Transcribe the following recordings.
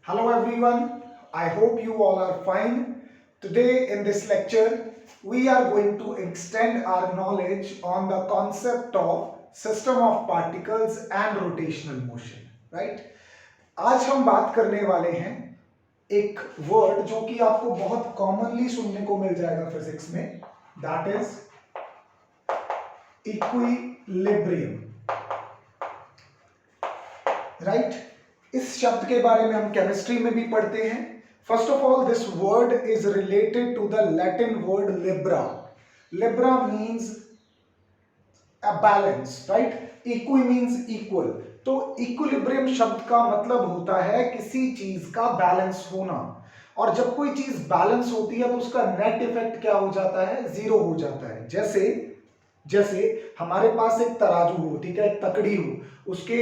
Hello everyone, I hope you all are fine. Today in this lecture, we are going to extend our knowledge on the concept of system of particles and rotational motion, right? आज हम बात करने वाले हैं एक word जो कि आपको बहुत कॉमनली सुनने को मिल जाएगा फिजिक्स में, दैट इज इक्विलिब्रियम, राइट? इस शब्द के बारे में हम केमिस्ट्री में भी पढ़ते हैं. First of all, this word is related to the Latin word libra. Libra means a balance, right? Equi means equal. तो इक्विलिब्रियम शब्द का मतलब होता है किसी चीज का बैलेंस होना. और जब कोई चीज बैलेंस होती है तो उसका नेट इफेक्ट क्या हो जाता है? जीरो हो जाता है. जैसे हमारे पास एक तराजू हो, ठीक है, एक तकड़ी हो, उसके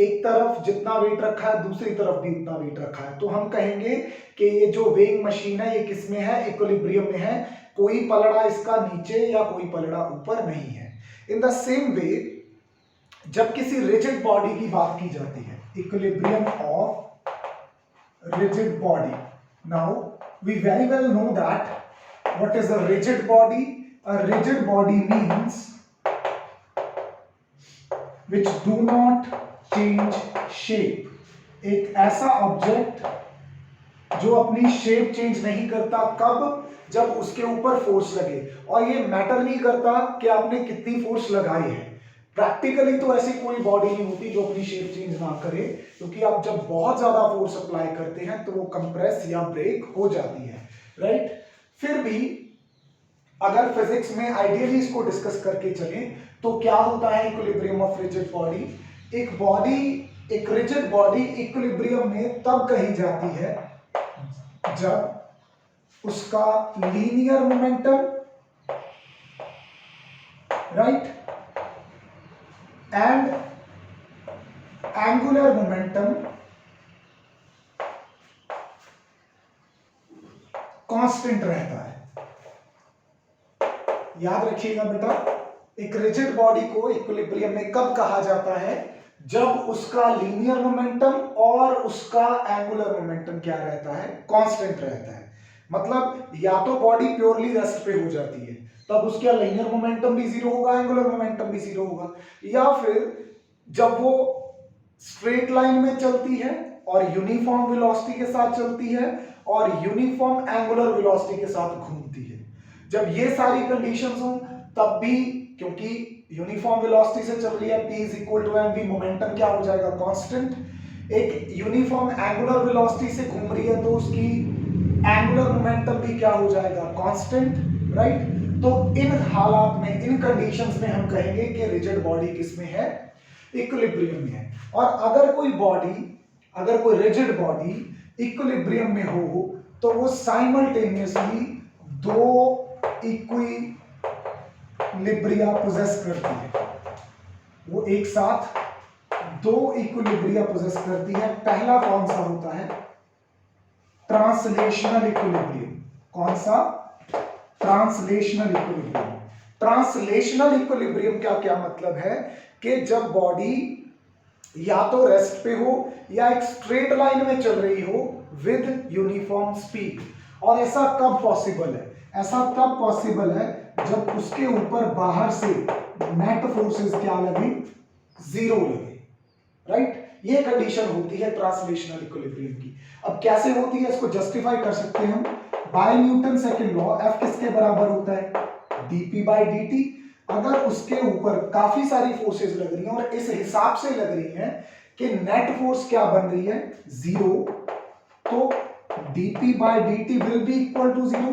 एक तरफ जितना वेट रखा है दूसरी तरफ भी उतना वेट रखा है, तो हम कहेंगे कि ये जो वेइंग मशीन है ये किस में है? इक्विलिब्रियम में है. कोई पलड़ा इसका नीचे या कोई पलड़ा ऊपर नहीं है. इन द सेम वे, जब किसी रिजिड बॉडी की बात की जाती है, equilibrium of rigid body. Now we very well know that what is a rigid body. A rigid body means which do not change shape. एक ऐसा ऑब्जेक्ट जो अपनी शेप चेंज नहीं करता. कब? जब उसके ऊपर फोर्स लगे. और ये मैटर नहीं करता कि आपने कितनी फोर्स लगाई है. प्रैक्टिकली तो ऐसी कोई बॉडी नहीं होती जो अपनी शेप चेंज ना करे, क्योंकि आप जब बहुत ज्यादा फोर्स अप्लाई करते हैं तो वो कंप्रेस या ब्रेक हो जाती है, राइट? फिर भी अगर फिजिक्स में आइडियली इसको डिस्कस करके चलें तो क्या होता है इक्विलिब्रियम ऑफ रिजिड बॉडी? एक रिजिड बॉडी इक्विलिब्रियम में तब कही जाती है जब उसका linear momentum, right, and angular momentum constant रहता है. याद रखिएगा बेटा, एक रिजिड बॉडी को इक्विलिब्रियम में कब कहा जाता है? जब उसका लीनियर मोमेंटम और उसका एंगुलर मोमेंटम क्या रहता है? कांस्टेंट रहता है. मतलब या तो बॉडी प्योरली रेस्ट पे हो जाती है, तब उसका लीनियर मोमेंटम भी जीरो होगा, एंगुलर मोमेंटम भी जीरो होगा. या फिर जब वो स्ट्रेट लाइन में चलती है और यूनिफॉर्म वेलोसिटी के साथ चलती है और यूनिफॉर्म एंगुलर वेलोसिटी के साथ घूमती है. जब ये सारी कंडीशंस हो तब भी, क्योंकि यूनिफॉर्म वेलोसिटी से चल रही है, p is equal to mv, momentum क्या हो जाएगा? कांस्टेंट. एक यूनिफॉर्म एंगुलर वेलोसिटी से घूम रही है तो उसकी एंगुलर मोमेंटम भी क्या हो जाएगा? Constant, right? तो इन हालात में, इन कंडीशंस में हम कहेंगे कि रिजिड बॉडी किस में है? इक्विलिब्रियम में है. और अगर कोई रिजिड बॉडी इक्विलिब्रियम में हो तो वो साइमल्टेनियसली दो इक्विलिब्रिया पोजेस करती है. वो एक साथ दो इक्विलिब्रिया पोजेस करती है. पहला कौन सा होता है? Translational equilibrium. कौन सा? Translational equilibrium. ट्रांसलेशनल इक्विलिब्रियम का क्या मतलब है? कि जब बॉडी या तो रेस्ट पे हो या एक स्ट्रेट लाइन में चल रही हो विद यूनिफॉर्म स्पीड. और ऐसा कब पॉसिबल है? ऐसा तब पॉसिबल है जब उसके ऊपर बाहर से नेट फोर्सेस क्या लगे? जीरो लगे, राइट? ये कंडीशन होती है ट्रांसलेशनल इक्विलिब्रियम की. अब कैसे होती है इसको जस्टिफाई कर सकते हैं हम by Newton second law. F किसके बराबर होता है? dp by dt. अगर उसके ऊपर काफी सारी फोर्सेस लग रही हैं और इस हिसाब से लग रही हैं कि नेट फोर्स क्या बन रही है? जीरो, तो dp by dt will be equal to zero.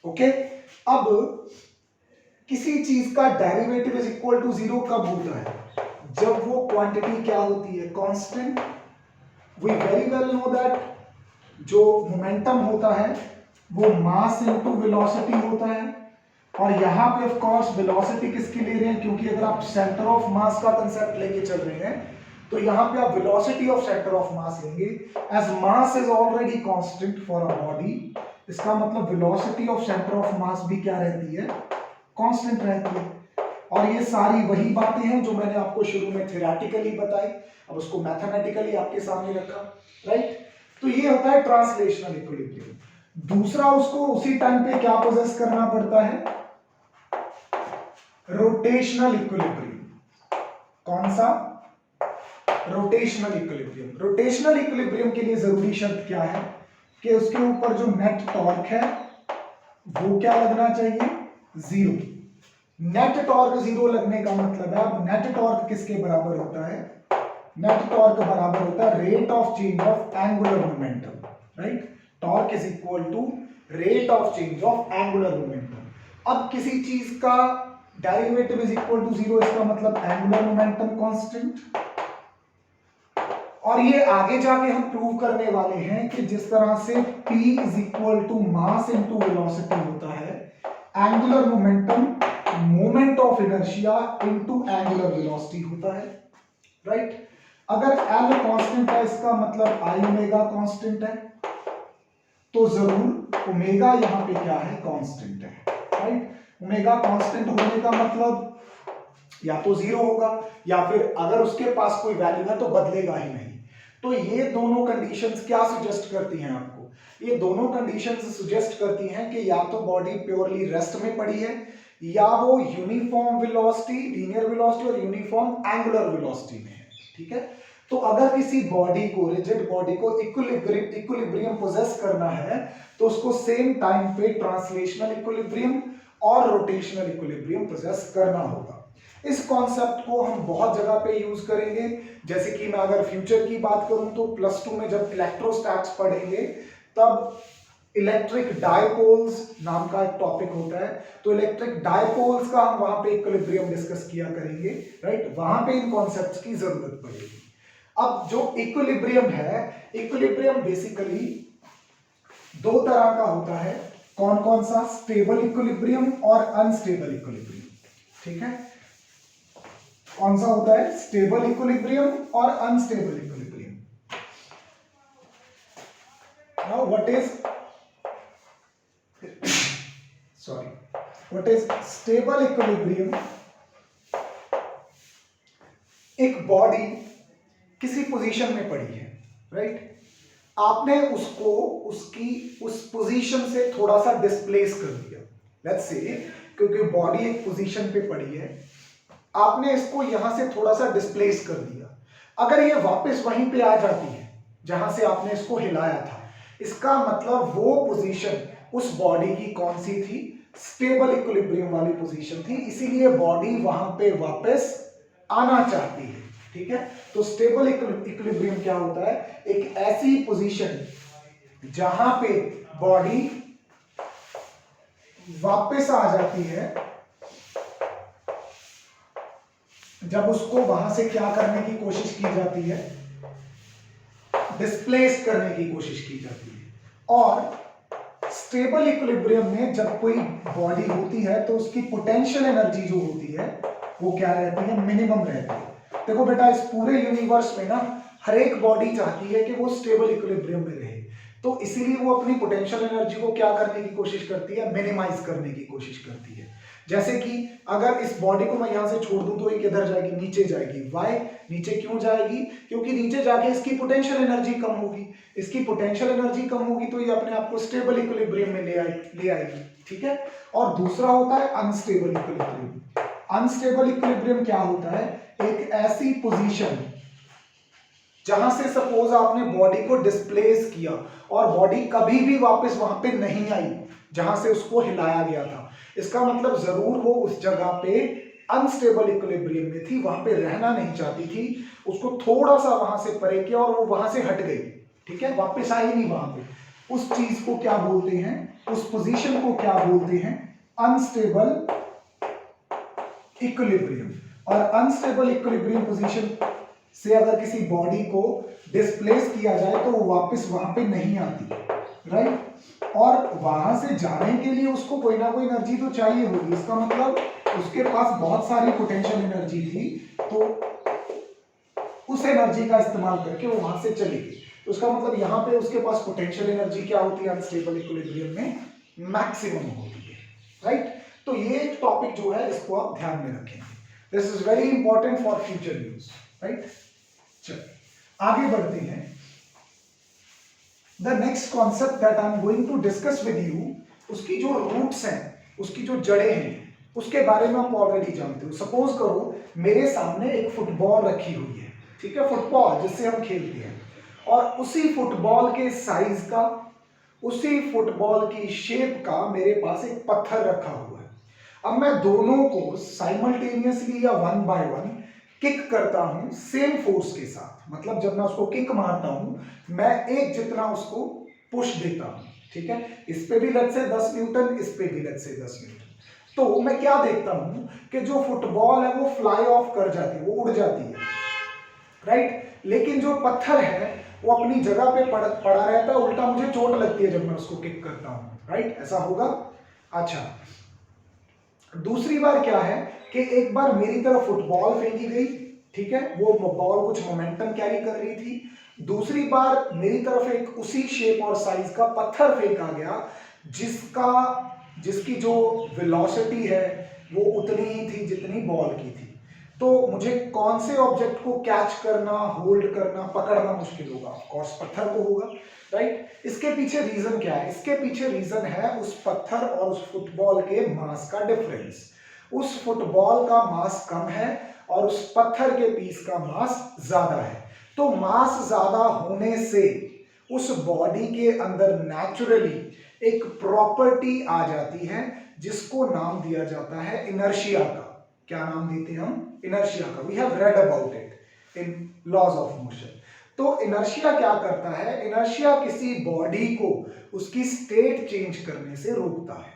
Okay. अब किसी चीज का derivative is equal to zero कब होता है? जब वो क्वांटिटी क्या होती है? Constant. We very well know that जो मोमेंटम होता है वो मास इनटू वेलोसिटी होता है. और यहां पे ऑफ कोर्स वेलोसिटी किसकी ले रहे हैं? क्योंकि अगर आप सेंटर ऑफ मास का कंसेप्ट लेके चल रहे हैं तो यहां पे आप velocity of centre of mass लेंगे. As mass is already constant for a body, इसका मतलब velocity of centre of mass भी क्या रहती है? कांस्टेंट रहती है. और ये सारी वही बातें हैं जो मैंने आपको शुरू में थ्योरेटिकली बताई, अब उसको मैथमेटिकली आपके सामने रखा, राइट? तो ये होता है ट्रांसलेशनल इक्विलिब्रियम। दूसरा, उसको उसी टाइम पे क्या पोजेस करना पड़ता है, रोटेशनल इक्विलिब्रियम। कौन सा, रोटेशनल इक्विलिब्रियम। रोटेशनल इक्विलिब्रियम के लिए जरूरी शर्त क्या है कि उसके ऊपर जो नेट टॉर्क है वो क्या लगना चाहिए, जीरो। नेट टॉर्क जीरो लगने का मतलब है, अब नेट टॉर्क किसके बराबर होता है, नेट टॉर्क बराबर होता है rate of change of angular momentum, right. Torque is equal to rate of change of angular momentum. अब किसी चीज का derivative is equal to zero, इसका मतलब एंगुलर मोमेंटम कांस्टेंट। और ये आगे जाके हम प्रूव करने वाले हैं कि जिस तरह से P is equal to mass into velocity होता है, angular momentum moment of inertia into angular velocity होता है, राइट। अगर L कांस्टेंट है, इसका मतलब I ओमेगा कांस्टेंट है, तो जरूर ओमेगा यहां पे क्या है, कांस्टेंट है, राइट। ओमेगा कांस्टेंट होने का मतलब या तो जीरो होगा या फिर अगर उसके पास कोई वैल्यू है तो बदलेगा ही नहीं। तो ये दोनों कंडीशंस क्या सजेस्ट करती हैं आपको, ये दोनों कंडीशंस सजेस्ट करती हैं कि या तो बॉडी प्योरली रेस्ट में पड़ी है या वो यूनिफॉर्म वेलोसिटी, लीनियर वेलोसिटी और यूनिफॉर्म एंगुलर वेलोसिटी में है, ठीक है। तो अगर किसी बॉडी को, रिजिड बॉडी को इक्विलिब्रियम पोजेस करना है तो उसको सेम टाइम पे ट्रांसलेशनल इक्विलिब्रियम और रोटेशनल इक्विलिब्रियम पोजेस करना होगा। इस कॉन्सेप्ट को हम बहुत जगह पे यूज करेंगे, जैसे कि मैं अगर फ्यूचर की बात करूं तो प्लस टू में जब इलेक्ट्रोस्टैट्स पढ़ेंगे तब इलेक्ट्रिक डायपोल्स नाम का एक टॉपिक होता है, तो इलेक्ट्रिक डायपोल्स का हम वहां पे इक्विलिब्रियम डिस्कस किया करेंगे, राइट। वहां पे इन कॉन्सेप्ट्स की जरूरत पड़ेगी। अब जो इक्विलिब्रियम है, इक्विलिब्रियम बेसिकली दो तरह का होता है। कौन कौन सा, स्टेबल इक्विलिब्रियम और अनस्टेबल इक्विलिब्रियम, ठीक है। कौन सा होता है, स्टेबल इक्विलिब्रियम और unstable equilibrium. Now what is stable equilibrium. एक बॉडी किसी पोजीशन में पड़ी है, राइट। आपने उसको उस पोजीशन से थोड़ा सा डिस्प्लेस कर दिया, लेट्स से, क्योंकि बॉडी एक पोजीशन पे पड़ी है, आपने इसको यहां से थोड़ा सा डिस्प्लेस कर दिया। अगर ये वापस वहीं पे आ जाती है जहां से आपने इसको हिलाया था, इसका मतलब वो पोजीशन उस बॉडी की कौन सी थी, स्टेबल इक्विलिब्रियम वाली पोजीशन थी, इसीलिए बॉडी वहां पे वापस आना चाहती है, ठीक है। तो स्टेबल इक्विलिब्रियम क्या होता है, एक ऐसी पोजीशन जहां पे बॉडी वापस आ जाती है जब उसको वहां से क्या करने की कोशिश की जाती है, डिस्प्लेस करने की कोशिश की जाती है। और स्टेबल इक्विलिब्रियम में जब कोई बॉडी होती है तो उसकी पोटेंशियल एनर्जी जो होती है वो क्या रहती है, मिनिमम रहती है। देखो बेटा, इस पूरे यूनिवर्स में ना हर एक बॉडी चाहती है कि वो स्टेबल इक्विलिब्रियम में रहे, तो इसीलिए वो अपनी पोटेंशियल एनर्जी को क्या करने की कोशिश करती है, मिनिमाइज करने की कोशिश करती है। जैसे कि अगर इस बॉडी को मैं यहां से छोड़ दूं तो ये किधर जाएगी, नीचे जाएगी। वाई, नीचे क्यों जाएगी, क्योंकि नीचे जाके इसकी पोटेंशियल एनर्जी कम होगी। इसकी पोटेंशियल एनर्जी कम होगी तो ये अपने आप को स्टेबल इक्विलिब्रियम में ले आएगी, ठीक है। और दूसरा होता है अनस्टेबल इक्विलिब्रियम। अनस्टेबल इक्विलिब्रियम क्या होता है, एक ऐसी पोजीशन जहां से सपोज आपने बॉडी को डिस्प्लेस किया और बॉडी कभी भी वापस वहां पे नहीं आई जहां से उसको हिलाया गया था। इसका मतलब जरूर वो उस जगह पे अनस्टेबल इक्विलिब्रियम में थी, वहां पे रहना नहीं चाहती थी, उसको थोड़ा सा वहां से परे किया और वो वहां से हट गई, ठीक है, वापस आई नहीं वहां पे। उस चीज को क्या बोलते हैं, उस पोजीशन को क्या बोलते हैं, अनस्टेबल इक्विलिब्रियम। और अनस्टेबल इक्विलिब्रियम पोजीशन से अगर किसी बॉडी को डिस्प्लेस किया जाए तो वो वापस वहां पे नहीं आती, राइट। और वहां से जाने के लिए उसको कोई ना कोई एनर्जी तो चाहिए होगी, इसका मतलब उसके पास बहुत सारी पोटेंशियल एनर्जी थी, तो उस एनर्जी का इस्तेमाल करके वो वहां से चली गई। तो उसका मतलब यहाँ पे उसके पास पोटेंशियल एनर्जी क्या होती है, अनस्टेबल इक्विलिब्रियम में मैक्सिमम होती है, राइट। तो ये एक टॉपिक जो है इसको आप ध्यान में रखेंगे, this is very important for future use, right. चलिए आगे बढ़ते हैं। The next concept that I am going to discuss with you, उसकी जो रूट्स हैं, उसकी जो जड़ें हैं, उसके बारे में आप ऑलरेडी जानते हो। सपोज करो मेरे सामने एक फुटबॉल रखी हुई है, ठीक है, फुटबॉल जिससे हम खेलते हैं, और उसी फुटबॉल के साइज का, उसी फुटबॉल की शेप का मेरे पास एक पत्थर रखा हुआ है। अब मैं दोनों को साइमल्टेनियसली या वन बाय वन किक करता हूं सेम फोर्स के साथ। मतलब जब मैं उसको किक मारता हूं मैं एक जितना उसको पुश देता हूं, ठीक है। इस पे भी लेट्स से 10 न्यूटन, इस पे भी लेट्स से 10 न्यूटन। तो मैं क्या देखता हूं कि जो फुटबॉल है वो फ्लाई ऑफ कर जाती है, वो उड़ जाती है, राइट। लेकिन जो पत्थर है वो अपनी जगह पे पड़ा रहता है, उल्टा मुझे चोट लगती है जब मैं उसको किक करता हूं, राइट। ऐसा होगा। अच्छा, दूसरी बार क्या है कि एक बार मेरी तरफ फुटबॉल फेंकी गई, ठीक है, वो बॉल कुछ मोमेंटम कैरी कर रही थी। दूसरी बार मेरी तरफ एक उसी शेप और साइज का पत्थर फेंका गया जिसकी जो वेलोसिटी है वो उतनी ही थी जितनी बॉल की थी। तो मुझे कौन से ऑब्जेक्ट को कैच करना, होल्ड करना, पकड़ना मुश्किल होगा? ऑफ कोर्स पत्थर को होगा, राइट। इसके पीछे रीजन क्या है? इसके पीछे रीजन है उस पत्थर और उस फुटबॉल के मास का डिफरेंस। उस फुटबॉल का मास कम है और उस पत्थर के पीस का मास ज्यादा है। तो मास ज्यादा होने से उस बॉडी के अंदर नेचुरली एक प्रॉपर्टी आ जाती है जिसको नाम दिया जाता है इनर्शिया का। क्या नाम देते हैं हम? इनर्शिया का। We have read about it in laws of motion. तो इनर्शिया क्या करता है? इनर्शिया किसी बॉडी को उसकी स्टेट चेंज करने से रोकता है,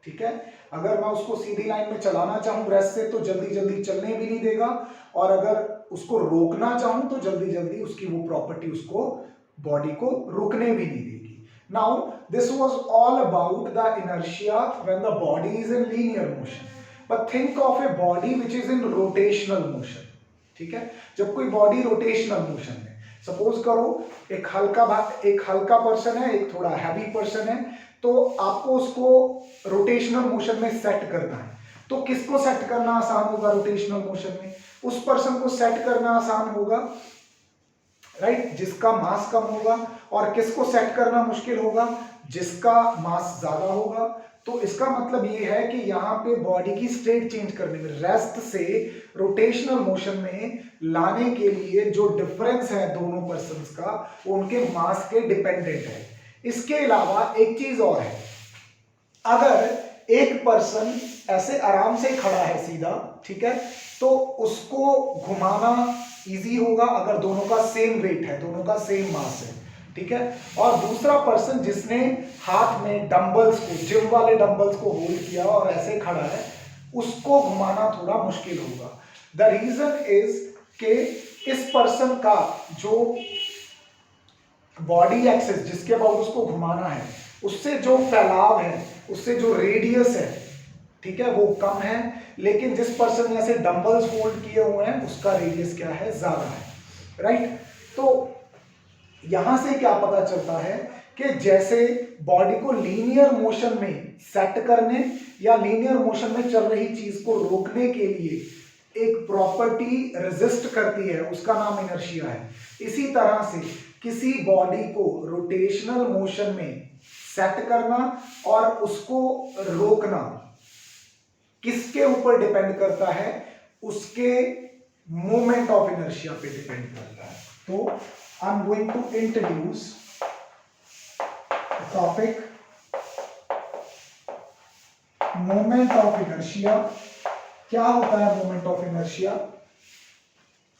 ठीक है। अगर मैं उसको सीधी लाइन में चलाना चाहूं रेस्ट से तो जल्दी जल्दी चलने भी नहीं देगा, और अगर उसको रोकना चाहूं तो जल्दी जल्दी उसकी वो प्रॉपर्टी उसको बॉडी को रुकने भी नहीं देगी। Now this was all about the inertia when the body is in linear motion, but think of a body which is in rotational motion, ठीक है। जब कोई बॉडी रोटेशनल मोशन में, सपोज करो एक हल्का पर्सन है, एक थोड़ा हैवी पर्सन है, तो आपको उसको रोटेशनल मोशन में सेट करना है। तो किसको सेट करना आसान होगा रोटेशनल मोशन में? उस पर्सन को सेट करना आसान होगा, राइट, जिसका मास कम होगा। और किसको सेट करना मुश्किल होगा? जिसका मास ज्यादा होगा। तो इसका मतलब ये है कि यहाँ पे बॉडी की स्टेट चेंज करने में, रेस्ट से रोटेशनल मोशन में लाने के लिए जो डिफरेंस है दोनों पर्सन्स का, वो उनके मास के डिपेंडेंट है। इसके अलावा एक चीज और है, अगर एक पर्सन ऐसे आराम से खड़ा है सीधा, ठीक है, तो उसको घुमाना इजी होगा अगर दोनों का सेम वेट है, दोनों का सेम मास है, ठीक है। और दूसरा पर्सन जिसने हाथ में डंबल्स को, जिम वाले डंबल्स को होल्ड किया और ऐसे खड़ा है, उसको घुमाना थोड़ा मुश्किल होगा। द रीजन इज कि इस पर्सन का जो बॉडी एक्सिस जिसके अबाउट उसको घुमाना है, उससे जो फैलाव है, उससे जो रेडियस है, ठीक है, वो कम है। लेकिन जिस पर्सन ने ऐसे डंबल्स होल्ड किए हुए हैं उसका रेडियस क्या है? ज्यादा है, राइट। तो यहां से क्या पता चलता है कि जैसे बॉडी को लीनियर मोशन में सेट करने या लीनियर मोशन में चल रही चीज को रोकने के लिए एक प्रॉपर्टी रेजिस्ट करती है, उसका नाम इनर्शिया है। इसी तरह से किसी बॉडी को रोटेशनल मोशन में सेट करना और उसको रोकना किसके ऊपर डिपेंड करता है? उसके मोमेंट ऑफ इनर्शिया पे डिपेंड करता है। तो I am going to introduce topic moment of inertia. क्या होता है मोमेंट ऑफ इनर्शिया?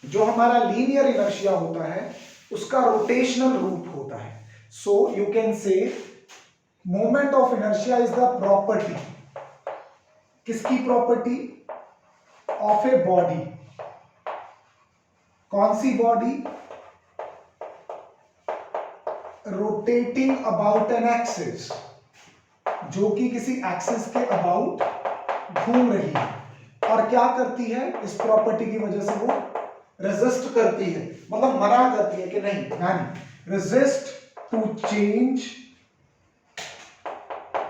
जो हमारा लीनियर इनर्शिया होता है उसका रोटेशनल रूप होता है। So you can say moment of inertia is the property, किसकी प्रॉपर्टी? Of a body. कौन सी body? Rotating about an axis, जो कि किसी एक्सिस के अबाउट घूम रही है। और क्या करती है? इस प्रॉपर्टी की वजह से वो रेजिस्ट करती है, मतलब मना करती है कि नहीं, resist to change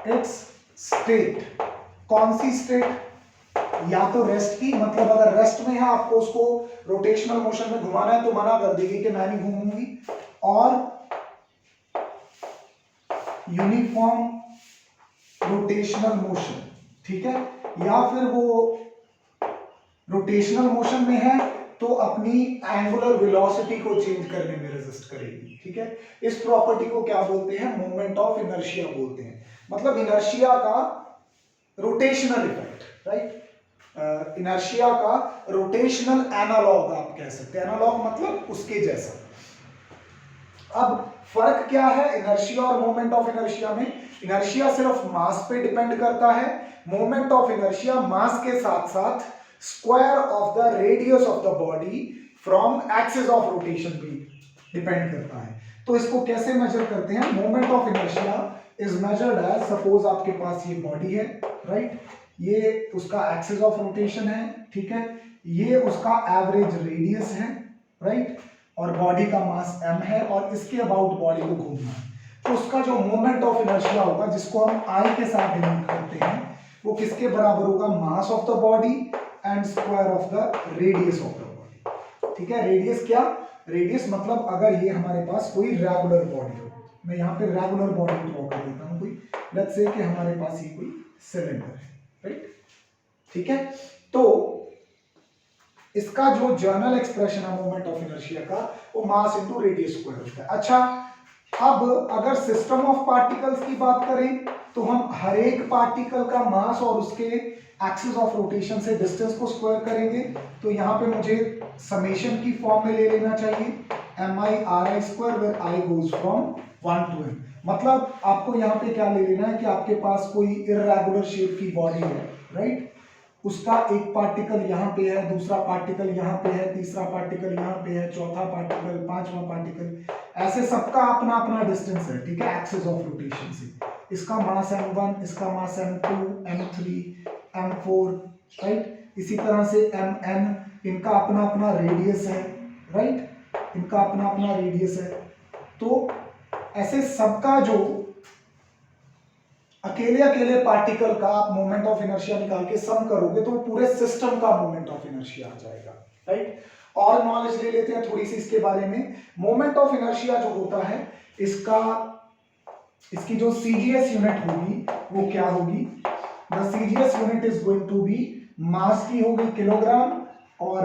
its state. कौन सी स्टेट? या तो रेस्ट की, मतलब अगर रेस्ट में है आपको उसको रोटेशनल मोशन में घुमाना है तो मना कर देगी कि मैं नहीं घूमूंगी। और यूनिफॉर्म रोटेशनल मोशन, ठीक है, या फिर वो रोटेशनल मोशन में है तो अपनी एंगुलर वेलोसिटी को चेंज करने में रेजिस्ट करेगी, ठीक है। इस प्रॉपर्टी को क्या बोलते हैं, मोमेंट ऑफ इनर्शिया बोलते हैं, मतलब इनर्शिया का रोटेशनल इफेक्ट, राइट। इनर्शिया का रोटेशनल एनालॉग आप कह सकते हैं, एनालॉग मतलब उसके जैसा। अब फर्क क्या है इनर्शिया और मोमेंट ऑफ इनर्शिया में? इनर्शिया सिर्फ मास पे डिपेंड करता है, मोमेंट ऑफ इनर्शिया मास के साथ साथ square of the radius of the body from axis of rotation भी डिपेंड करता है। तो इसको कैसे मेजर करते हैं? Moment of inertia is measured as, suppose आपके पास ये बॉडी है, राइट, ये उसका एक्सिस ऑफ रोटेशन है, ठीक है, ये उसका एवरेज रेडियस है, राइट, और बॉडी का मास m है और इसके अबाउट बॉडी को घूमना है, तो उसका जो मोमेंट ऑफ इनर्शिया होगा, जिसको हम I के साथ डिनोट करते हैं, वो किसके बराबर होगा? Mass of the body and square of the radius of the body, ठीक है। रेडियस क्या? रेडियस मतलब अगर ये हमारे पास कोई रेगुलर बॉडी हो, मैं यहाँ पे रेगुलर बॉडी ड्रॉ कर देता हूँ, कोई लेट्स से कि हमारे पास ये कोई सिलेंडर है, राइट, ठीक है। तो इसका जो जर्नल एक्सप्रेशन है मोमेंट ऑफ इनर्शिया का, वो मास इनटू रेडियस स्क्वायर होता है। अच्छा, अब अगर सिस्टम ऑफ पार्टिकल्स की बात करें तो हम हर एक पार्टिकल का मास और उसके एक्सिस ऑफ रोटेशन से डिस्टेंस को स्क्वायर करेंगे, तो यहाँ पे मुझे समेशन की फॉर्म में ले लेना चाहिए, mi/ri square where i goes from 1 to n। मतलब आपको यहाँ पे क्या ले लेना है कि आपके पास कोई इर्रेगुलर शेप की बॉडी है, राइट, उसका एक पार्टिकल यहाँ पे है, दूसरा पार्टिकल यहाँ पे है, तीसरा पार्टिकल यहाँ पे है, चौथा पार्टिकल, पांचवा पार्टिकल, ऐसे सबका अपना अपना डिस्टेंस है, ठीक है, एक्सिस ऑफ रोटेशन से। इसका मास m1, इसका मास m2, m3, m4, राइट, इसी तरह से mn, इनका अपना अपना रेडियस है, राइट, इनका अपना अपना रेडियस है। तो ऐसे सबका जो अकेले अकेले पार्टिकल का आप मोमेंट ऑफ इनर्शिया निकाल के सम करोगे तो पूरे सिस्टम का मोमेंट ऑफ इनर्शिया आ जाएगा, राइट। और नॉलेज ले लेते हैं थोड़ी सी इसके बारे में। मोमेंट ऑफ इनर्शिया जो होता है, इसकी जो सीजीएस यूनिट होगी वो क्या होगी? The CGS unit is going to be, mass की होगी किलोग्राम और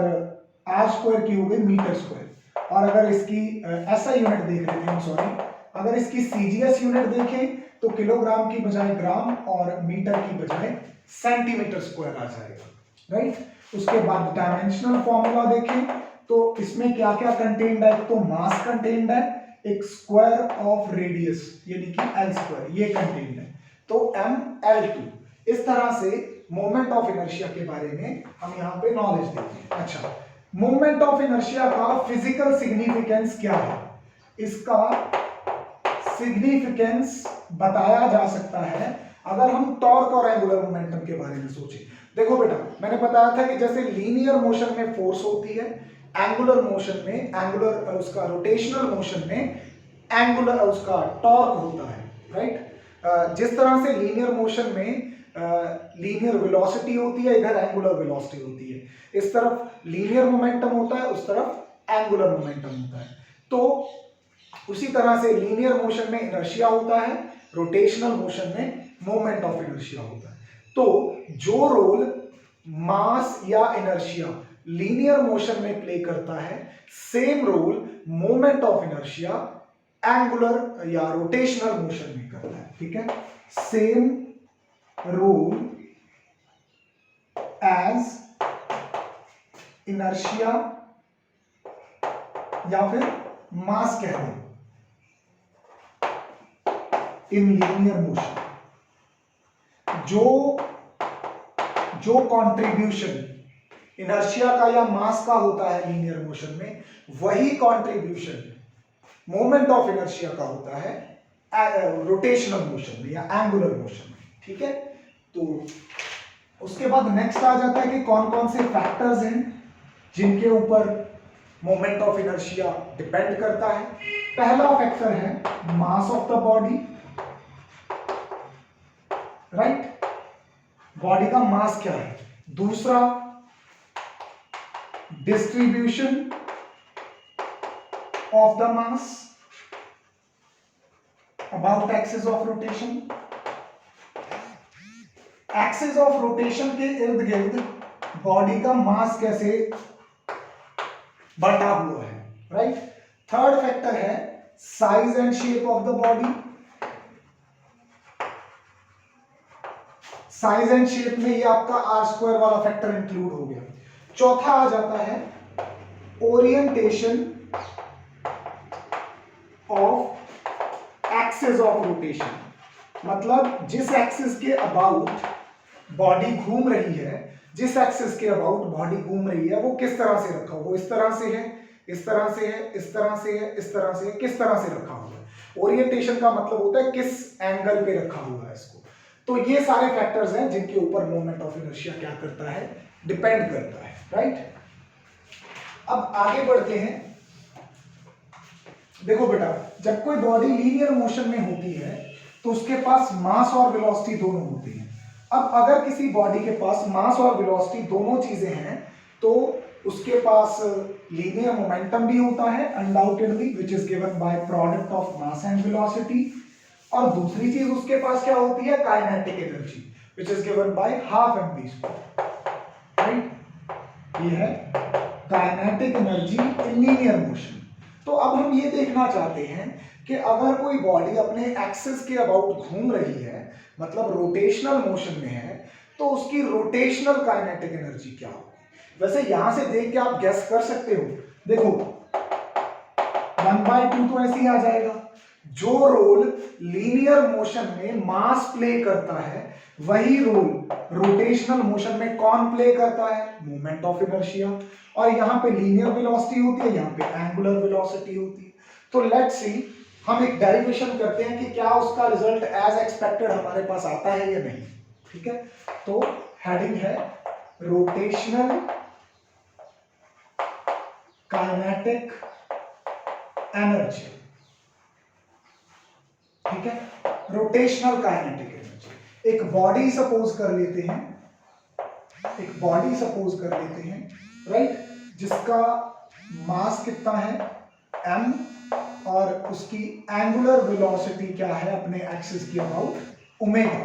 आर स्क्वायर की होगी मीटर स्क्वायर। और अगर इसकी ऐसा यूनिट देख रहे थे हम, सॉरी, अगर इसकी सीजीएस यूनिट देखें तो किलोग्राम की बजाय ग्राम और मीटर की बजाय सेंटीमीटर स्क्वायर आ जाएगा, राइट। उसके बाद डायमेंशनल फॉर्मूला देखें तो इसमें क्या क्या कंटेन्ड है? तो मास कंटेन्ड है, एक स्क्वायर ऑफ रेडियस यानी कि एल स्क्वायर, ये कंटेन्ड है, तो ml2। इस तरह से मोमेंट ऑफ इनर्शिया के बारे में हम यहाँ पे नॉलेज देते हैं। अच्छा, मोमेंट ऑफ इनर्शिया का फिजिकल सिग्निफिकेंस क्या है? इसका सिग्निफिकेंस बताया जा सकता है अगर हम टॉर्क और एंगुलर मोमेंटम के बारे में सोचें। देखो बेटा, मैंने बताया था कि जैसे लीनियर मोशन में फोर्स होती है, एंगुलर मोशन में, एंगुलर उसका रोटेशनल मोशन में एंगुलर उसका टॉर्क होता है, राइट। जिस तरह से लीनियर मोशन में लीनियर वेलोसिटी होती है, इधर एंगुलर वेलोसिटी होती है, इस तरफ लीनियर मोमेंटम होता है, उस तरफ एंगुलर मोमेंटम होता है। तो उसी तरह से लीनियर मोशन में इनर्शिया होता है, रोटेशनल मोशन में मोमेंट ऑफ इनर्शिया होता है। तो जो रोल मास या इनर्शिया लीनियर मोशन में प्ले करता है, same role moment of inertia angular या रोटेशनल मोशन में करता है, ठीक है। सेम रोल एज इनर्शिया या फिर मास कह दें इन लीनियर मोशन। जो कंट्रीब्यूशन इनर्शिया का या मास का होता है लीनियर मोशन में, वही कंट्रीब्यूशन मोमेंट ऑफ इनर्शिया का होता है रोटेशनल मोशन में या एंगुलर मोशन में, ठीक है। तो उसके बाद नेक्स्ट आ जाता है कि कौन कौन से फैक्टर्स हैं जिनके ऊपर मोमेंट ऑफ इनर्शिया डिपेंड करता है। पहला फैक्टर है mass of the body, right, body का मास क्या है। दूसरा distribution of the mass, about axis of rotation, axis of rotation के इर्द गिर्द बॉडी का मास कैसे बटा हुआ है, राइट। थर्ड फैक्टर है size and shape of the body, size and shape में ये आपका आर स्क्वायर वाला फैक्टर इंक्लूड हो गया। चौथा आ जाता है orientation of axis of rotation, मतलब जिस एक्सिस के अबाउट बॉडी घूम रही है, जिस एक्सिस के अबाउट बॉडी घूम रही है वो किस तरह से रखा हुआ, वो इस तरह से है, इस तरह से है, इस तरह से है, इस तरह से है, किस तरह से रखा हुआ है। ओरिएंटेशन का मतलब होता है किस एंगल पे रखा हुआ है इसको। तो ये सारे फैक्टर्स हैं जिनके ऊपर मोमेंट ऑफ इनर्शिया क्या करता है, डिपेंड करता है, राइट। अब आगे बढ़ते हैं। देखो बेटा, जब कोई बॉडी लीनियर मोशन में होती है तो उसके पास मास और वेलोसिटी दोनों होते हैं। अब अगर किसी बॉडी के पास मास और वेलोसिटी दोनों चीजें हैं तो उसके पास लीनियर मोमेंटम भी होता है undoubtedly, which is given by product of mass and velocity. और दूसरी चीज उसके पास क्या होती है, kinetic energy, which is given by half mv square, right. ये है kinetic energy in linear motion. तो अब हम ये देखना चाहते हैं कि अगर कोई बॉडी अपने एक्सिस के अबाउट घूम रही है, मतलब रोटेशनल मोशन में है, तो उसकी रोटेशनल काइनेटिक एनर्जी क्या होगी। वैसे यहां से देख के आप गेस कर सकते हो। देखो 1/2 तो ऐसे ही आ जाएगा। जो रोल लीनियर मोशन में मास प्ले करता है वही रोल रोटेशनल मोशन में कौन प्ले करता है, मोमेंट ऑफ इनर्शिया। और यहां पे लीनियर वेलोसिटी होती है, यहां पे एंगुलर वेलोसिटी होती है। तो लेट्स सी, हम एक डेरिवेशन करते हैं कि क्या उसका रिजल्ट एज एक्सपेक्टेड हमारे पास आता है या नहीं, ठीक है। तो हेडिंग है रोटेशनल काइनेटिक एनर्जी, ठीक है। रोटेशनल काइनेटिक एनर्जी, एक बॉडी सपोज कर लेते हैं, एक बॉडी सपोज कर लेते हैं, राइट, जिसका मास कितना है m और उसकी एंगुलर वेलोसिटी क्या है अपने एक्सिस के अबाउट ओमेगा।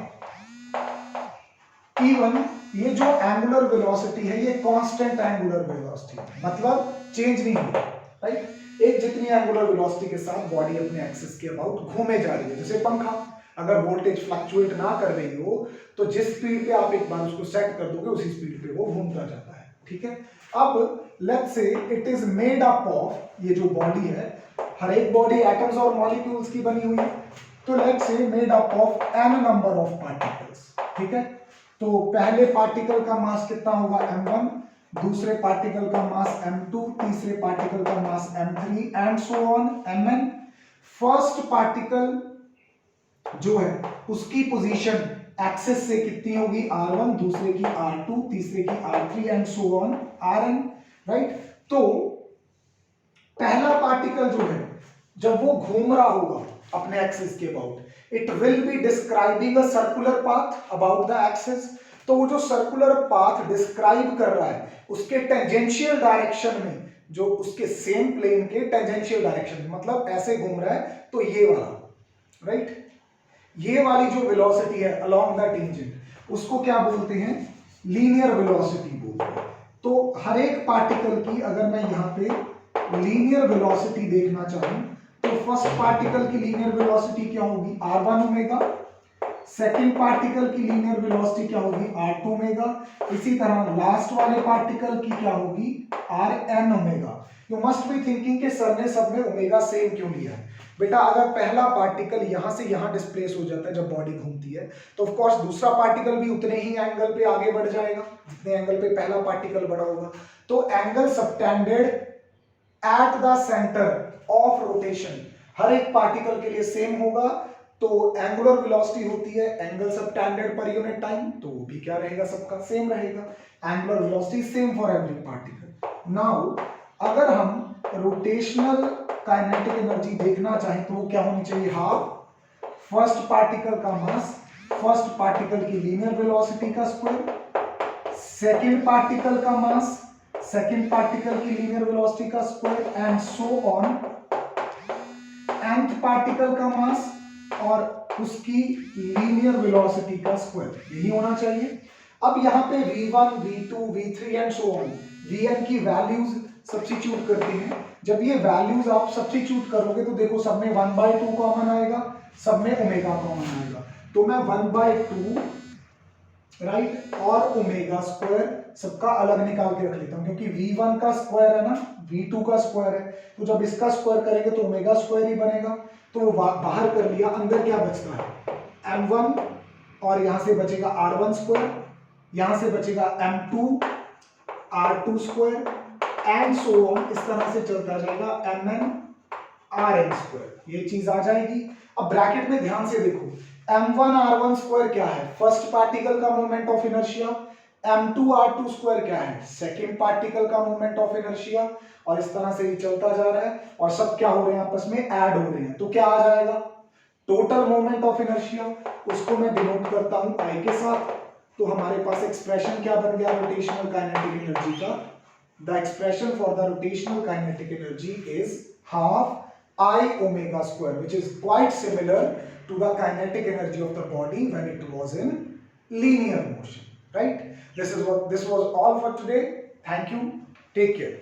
इवन ये जो एंगुलर वेलोसिटी है ये कांस्टेंट एंगुलर वेलोसिटी, मतलब चेंज नहीं होगा, राइट। एक जितनी एंगुलर वेलोसिटी के साथ बॉडी अपने एक्सिस के अबाउट घूमे जा रही है। जैसे पंखा, अगर वोल्टेज फ्लक्चुएट ना कर रही हो तो जिस स्पीड पे आप एक बार उसको सेट कर दोगे उसी स्पीड पे वो घूमता जाता है, ठीक है। अब let's say it is made up of, ये जो बॉडी है, हर एक बॉडी एटम्स और मॉलिक्यूल्स की बनी हुई है। तो let's say made up of n number of particles, ठीक है। तो पहले पार्टिकल का मास कितना होगा m1, दूसरे पार्टिकल का मास m2, तीसरे पार्टिकल का मास m3 and so on mn। First particle जो है उसकी पोजीशन एक्सिस से कितनी होगी r1, दूसरे की r2, तीसरे की r3 and so on rn, right. तो पहला पार्टिकल जो है जब वो घूम रहा होगा अपने एक्सिस के about, it will be describing a circular path about the axis. तो वो जो सर्कुलर पाथ डिस्क्राइब कर रहा है उसके टेंजेंशियल डायरेक्शन में, जो उसके सेम प्लेन के टेंजेंशियल डायरेक्शन में, मतलब ऐसे घूम रहा है तो ये वाला, राइट। ये वाली जो वेलोसिटी है अलोंग द टेंजेंट उसको क्या बोलते हैं, लीनियर वेलोसिटी बोलते हैं। तो हर एक पार्टिकल की अगर मैं यहाँ पे लीनियर वेलोसिटी देखना चाहूं तो फर्स्ट पार्टिकल की लीनियर वेलोसिटी क्या होगी, r1 ओमेगा। सेकेंड पार्टिकल की लीनियर वेलोसिटी क्या होगी, r2 ओमेगा। इसी तरह लास्ट वाले पार्टिकल की क्या होगी, rn omega. You must be thinking कि सर ने सब में ओमेगा सेम क्यों लिया है। बेटा अगर पहला पार्टिकल यहां से यहां डिस्प्लेस हो जाता है जब बॉडी घूमती है तो ऑफ कोर्स दूसरा पार्टिकल भी उतने ही एंगल पे आगे बढ़ जाएगा जितने एंगल पे पहला पार्टिकल बढ़ा होगा। तो angle subtended at the centre of rotation हर एक पार्टिकल के लिए सेम होगा। तो एंगुलर वेलोसिटी होती है angle subtended per unit time, तो वो भी क्या रहेगा, सबका सेम रहेगा। Angular velocity same for every particle. Now अगर हम रोटेशनल काइनेटिक एनर्जी देखना चाहें तो वो क्या होनी चाहिए, हाफ फर्स्ट पार्टिकल का मास, फर्स्ट पार्टिकल की लीनियर वेलोसिटी का स्क्वायर, सेकंड पार्टिकल का मास, सेकंड पार्टिकल की लीनियर वेलोसिटी का square and so on. nth particle का मास, और उसकी लीनियर वेलोसिटी का स्क्वायर, यही होना चाहिए। अब यहाँ पे v1, v2, v3 and so on, vn की वैल्यूज सब्स्टिट्यूट करते हैं। जब ये वैल्यूज आप सब्स्टिट्यूट करोगे तो देखो सब में 1/2 कॉमन आएगा, सब में ओमेगा कॉमन आएगा। तो मैं 1/2 राइट और ओमेगा स्क्वायर सबका अलग निकाल के रख लेता हूं, क्योंकि v1 का स्क्वायर है ना, v2 का स्क्वायर है, तो जब इसका स्क्वायर करेंगे तो ओमेगा स्क्वायर ही बनेगा। तो वो बाहर कर लिया, अंदर क्या बचता है m1 और यहां से बचेगा r1 स्क्वायर, यहां से बचेगा m2 r2 square and so on, इस तरह से चलता जाएगा mn rn स्क्वायर, ये चीज आ जाएगी। अब ब्रैकेट में ध्यान से देखो, m1 r1 स्क्वायर क्या है, फर्स्ट पार्टिकल का moment of inertia, m2 r2 square क्या है, सेकेंड पार्टिकल का मोमेंट ऑफ इनर्शिया, और इस तरह से ये चलता जा रहा है और सब क्या हो रहे हैं आपस में ऐड हो रहे हैं। तो क्या आ जाएगा, टोटल मोमेंट ऑफ इनर्शिया, उसको मैं डिनोट करता हूं I के साथ। तो हमारे पास एक्सप्रेशन क्या बन गया रोटेशनल काइनेटिक एनर्जी का, the expression for the rotational kinetic energy is half I omega square, which is quite similar to the kinetic energy of the body when it was in linear motion, right? This was all for today. Thank you. Take care.